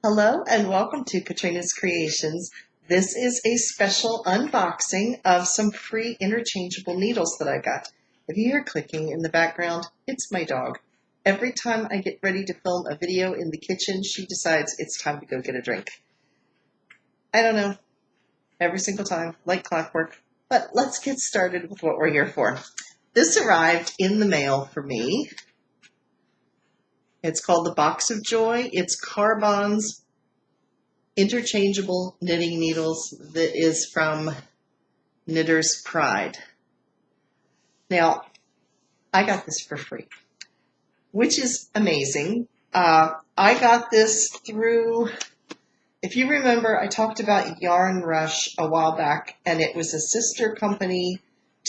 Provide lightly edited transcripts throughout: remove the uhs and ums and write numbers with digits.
Hello and welcome to Katrina's Creations. This is a special unboxing of some free interchangeable needles that I got. If you hear clicking in the background, it's my dog. Every time I get ready to film a video in the kitchen, she decides it's time to go get a drink. I don't know, every single time, like clockwork. But let's get started with what we're here for. This arrived in the mail for me. It's called the Box of Joy. It's Karbonz interchangeable knitting needles that is from Knitter's Pride. Now, I got this for free, which is amazing. I got this through, if you remember, I talked about Yarn Rush a while back, and it was a sister company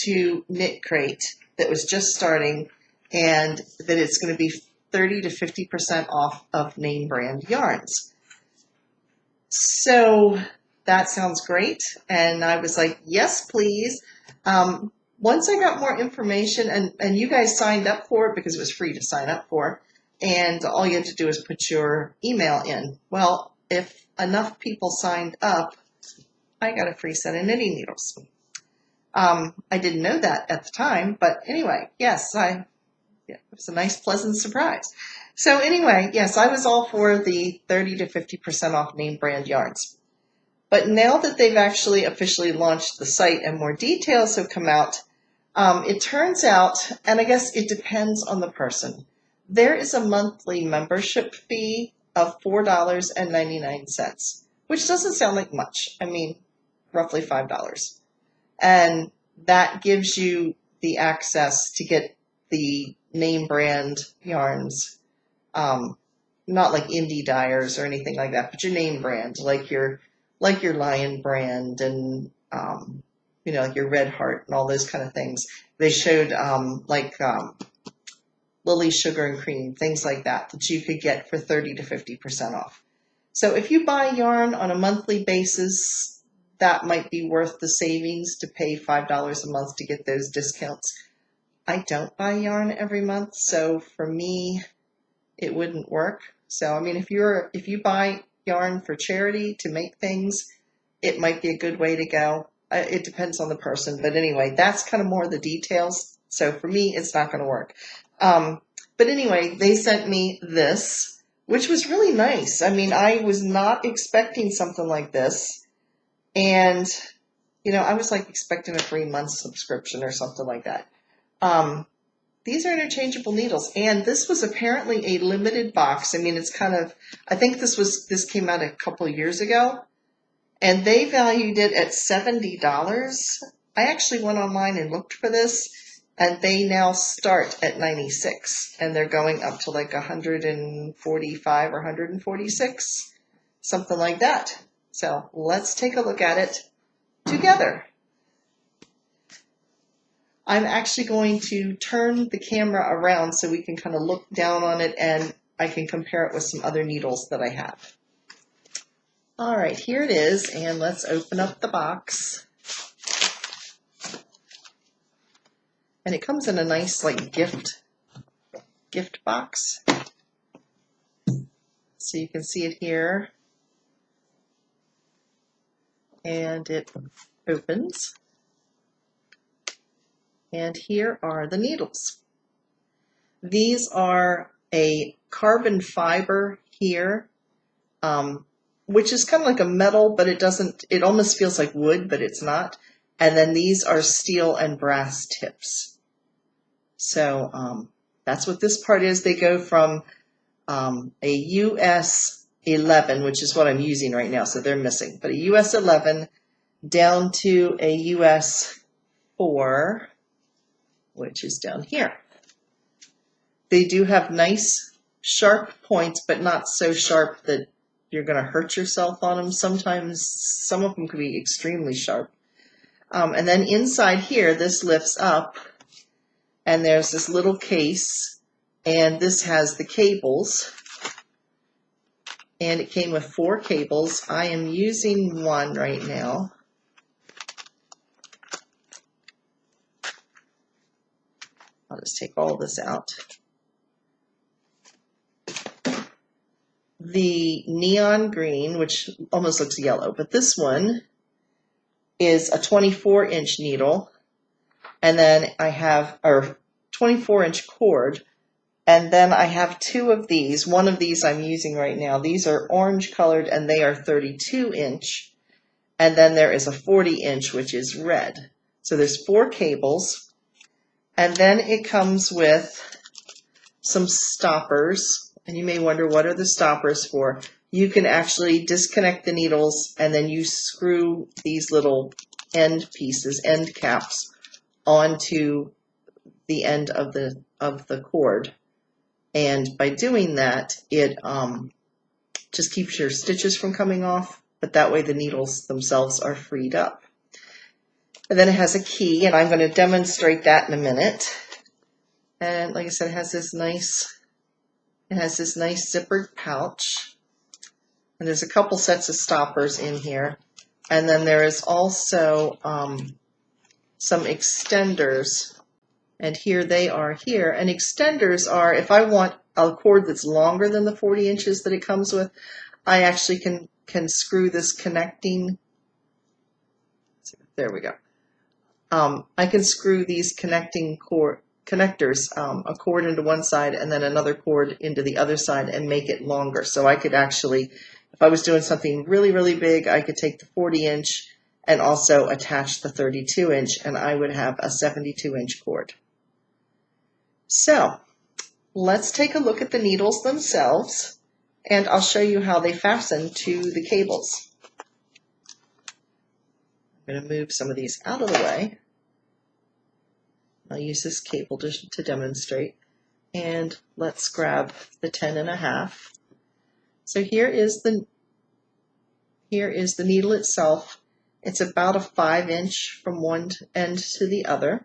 to Knit Crate that was just starting, and that it's going to be 30 to 50% off of name brand yarns. So that sounds great. And I was like, yes, please. Once I got more information, and you guys signed up for it because it was free to sign up for, and all you had to do is put your email in. Well, if enough people signed up, I got a free set of knitting needles. I didn't know that at the time, but anyway, yes, it was a nice, pleasant surprise. So anyway, yes, I was all for the 30 to 50% off name brand yarns. But now that they've actually officially launched the site and more details have come out, it turns out, and I guess it depends on the person, there is a monthly membership fee of $4.99, which doesn't sound like much. I mean, roughly $5. And that gives you the access to get the name brand yarns, not like indie dyers or anything like that, but your name brand, like your Lion brand and like your Red Heart and all those kind of things. They showed Lily Sugar and Cream, things like that you could get for 30 to 50% off. So if you buy yarn on a monthly basis, that might be worth the savings to pay $5 a month to get those discounts. I don't buy yarn every month, so for me, it wouldn't work. So, I mean, if you buy yarn for charity to make things, it might be a good way to go. It depends on the person, but anyway, that's kind of more the details. So for me, it's not going to work. But anyway, they sent me this, which was really nice. I mean, I was not expecting something like this, and I was like expecting a 3-month subscription or something like that. These are interchangeable needles, and this was apparently a limited box. I mean, it's kind of, I think this came out a couple years ago, and they valued it at $70. I actually went online and looked for this, and they now start at $96, and they're going up to like $145 or $146, something like that. So let's take a look at it together. I'm actually going to turn the camera around so we can kind of look down on it and I can compare it with some other needles that I have. All right, here it is, and let's open up the box. And it comes in a nice like gift box. So you can see it here. And it opens. And here are the needles. These are a carbon fiber here, which is kind of like a metal, but it almost feels like wood, but it's not. And then these are steel and brass tips. So that's what this part is. They go from a US 11, which is what I'm using right now, so they're missing, but a US 11 down to a US 4, which is down here. They do have nice sharp points, but not so sharp that you're going to hurt yourself on them. Sometimes some of them can be extremely sharp. And then inside here, this lifts up, and there's this little case, and this has the cables. And it came with 4 cables. I am using one right now. I'll just take all this out. the neon green, which almost looks yellow, but this one is a 24-inch needle, and then I have a 24-inch cord, and then I have two of these. One of these I'm using right now. These are orange colored, and they are 32-inch, and then there is a 40-inch, which is red. So there's 4 cables, and then it comes with some stoppers, and you may wonder, what are the stoppers for? You can actually disconnect the needles, and then you screw these little end pieces, end caps, onto the end of the cord. And by doing that, it just keeps your stitches from coming off, but that way the needles themselves are freed up. And then it has a key, and I'm going to demonstrate that in a minute. And like I said, it has this nice zippered pouch. And there's a couple sets of stoppers in here. And then there is also some extenders. And here they are here. And extenders are, if I want a cord that's longer than the 40 inches that it comes with, I actually can screw this connecting. There we go. I can screw these connectors, a cord into one side and then another cord into the other side and make it longer. So I could actually, if I was doing something really, really big, I could take the 40-inch and also attach the 32-inch, and I would have a 72-inch cord. So let's take a look at the needles themselves, and I'll show you how they fasten to the cables. I'm going to move some of these out of the way. I'll use this cable to demonstrate. And let's grab the 10.5. So here is the needle itself. It's about a 5-inch from one end to the other.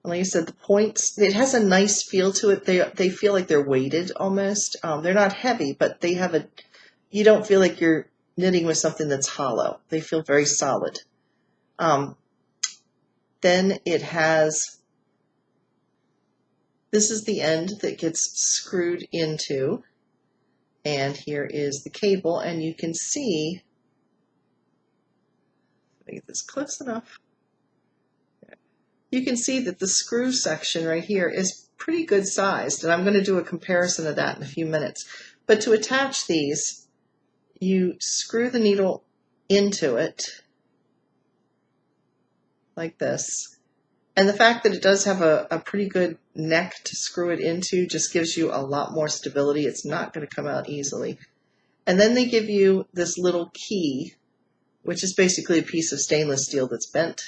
And like I said, the points, it has a nice feel to it. They feel like they're weighted almost. They're not heavy, but they have you don't feel like you're knitting with something that's hollow. They feel very solid. Then it has, this is the end that gets screwed into, and here is the cable, and you can see, let me get this close enough, you can see that the screw section right here is pretty good sized, and I'm going to do a comparison of that in a few minutes. But to attach these, you screw the needle into it, like this. And the fact that it does have a pretty good neck to screw it into just gives you a lot more stability. It's not going to come out easily. And then they give you this little key, which is basically a piece of stainless steel that's bent.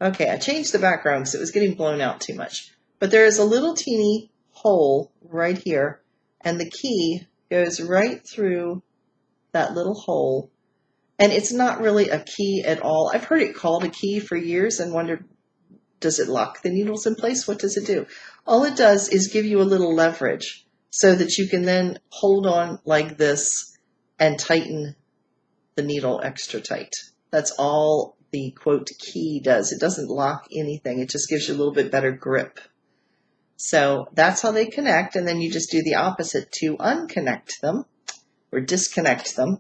Okay, I changed the background because it was getting blown out too much. But there is a little teeny hole right here, and the key goes right through that little hole. And it's not really a key at all. I've heard it called a key for years and wondered, does it lock the needles in place? What does it do? All it does is give you a little leverage so that you can then hold on like this and tighten the needle extra tight. That's all the quote key does. It doesn't lock anything. It just gives you a little bit better grip. So that's how they connect, and then you just do the opposite to unconnect them or disconnect them.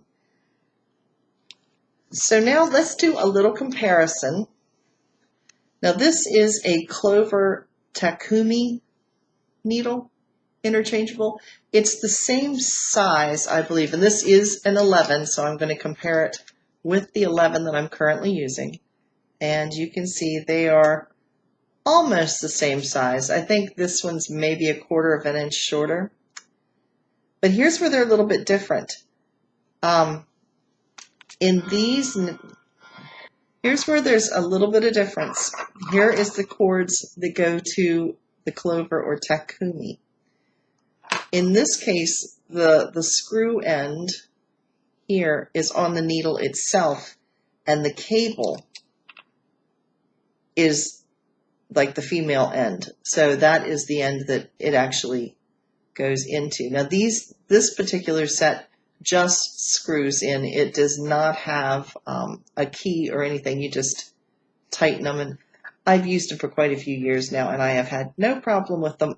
So now let's do a little comparison. Now this is a Clover Takumi needle, interchangeable. It's the same size, I believe, and this is an 11, so I'm going to compare it with the 11 that I'm currently using. And you can see they are almost the same size. I think this one's maybe 1/4 of an inch shorter. But here's where they're a little bit different. Here's where there's a little bit of difference. Here is the cords that go to the Clover or Takumi. In this case, the screw end here is on the needle itself, and the cable is like the female end. So that is the end that it actually goes into. Now this particular set just screws in. It does not have a key or anything. You just tighten them, and I've used them for quite a few years now, and I have had no problem with them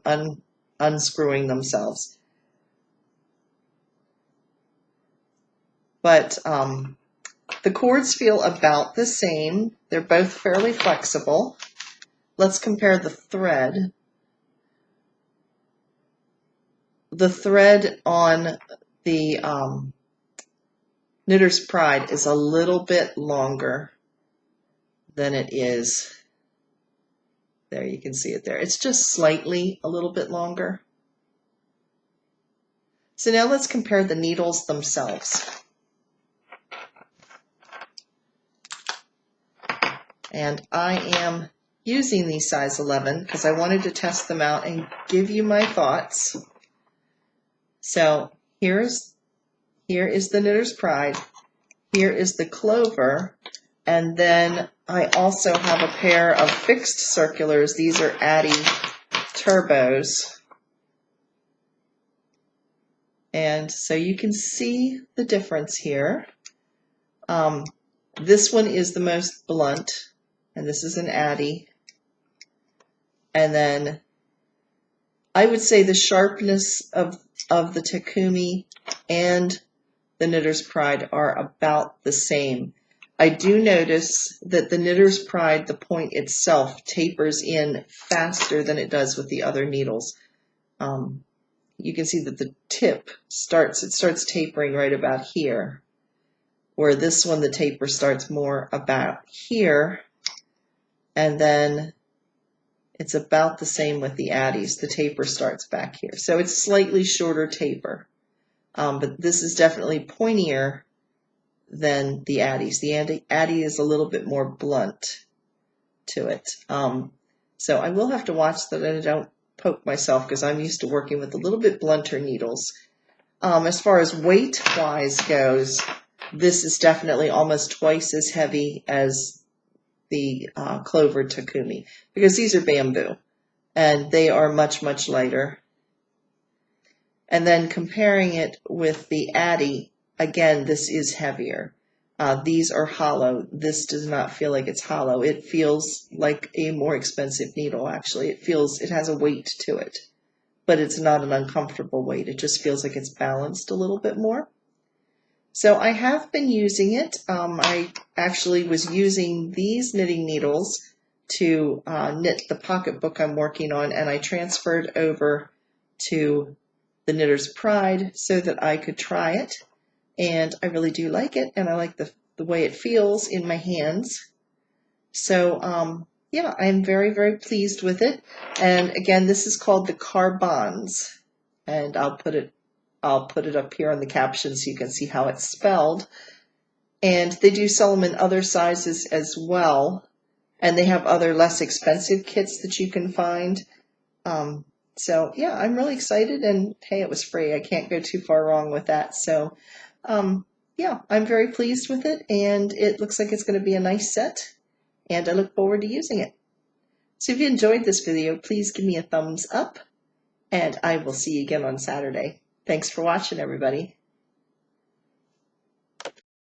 unscrewing themselves. but the cords feel about the same. They're both fairly flexible. Let's compare the thread. The thread on the Knitter's Pride is a little bit longer than it is. There, you can see it there. It's just slightly a little bit longer. So now let's compare the needles themselves. And I am using these size 11 because I wanted to test them out and give you my thoughts. So here is the Knitter's Pride, here is the Clover, and then I also have a pair of fixed circulars. These are Addi Turbos. And so you can see the difference here. This one is the most blunt, and this is an Addi. And then I would say the sharpness of the Takumi and the Knitter's Pride are about the same. I do notice that the Knitter's Pride, the point itself, tapers in faster than it does with the other needles. You can see that the tip starts tapering right about here, where this one, the taper starts more about here, and then it's about the same with the Addis. The taper starts back here. So it's slightly shorter taper, but this is definitely pointier than the Addis. The Addi is a little bit more blunt to it. So I will have to watch that I don't poke myself because I'm used to working with a little bit blunter needles. As far as weight-wise goes, this is definitely almost twice as heavy as the Clover Takumi, because these are bamboo and they are much, much lighter. And then comparing it with the Addi, again, this is heavier. These are hollow. This does not feel like it's hollow. It feels like a more expensive needle, actually. It has a weight to it, but it's not an uncomfortable weight. It just feels like it's balanced a little bit more. So I have been using it. I actually was using these knitting needles to knit the pocketbook I'm working on, and I transferred over to the Knitter's Pride so that I could try it. And I really do like it, and I like the way it feels in my hands. So yeah, I'm very, very pleased with it. And again, this is called the Karbonz, and I'll put it up here on the caption so you can see how it's spelled. And they do sell them in other sizes as well, and they have other less expensive kits that you can find. So yeah, I'm really excited, and hey, it was free. I can't go too far wrong with that. So yeah, I'm very pleased with it, and it looks like it's going to be a nice set, and I look forward to using it. So if you enjoyed this video, please give me a thumbs up, and I will see you again on Saturday. Thanks for watching, everybody.